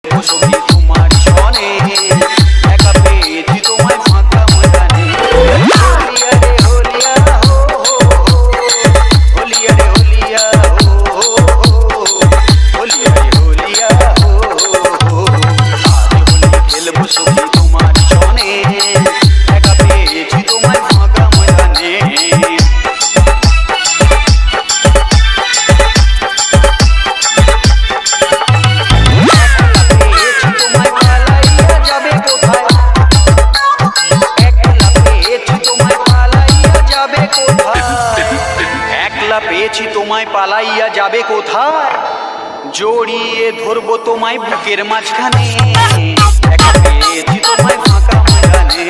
সখী তোমার সনে একা পেয়েছি তোমায় ফাঁকা ময়দানে। হোলিয়া রে হোলিয়া হো হো হো, হোলিয়া রে হোলিয়া হো হো হো, হোলিয়া রে হোলিয়া হো হো হো। আজ হোলি খেলবো সখী তোমার সনে একা পেয়েছি তোমায় ফাঁকা ময়দানে। পেয়েছি তোমায় পালাইয়া যাবে কোথায়, জড়িয়ে ধরবো তোমায় বুকের মাঝখানে, একা পেয়েছি তোমায় ফাঁকা ময়দানে।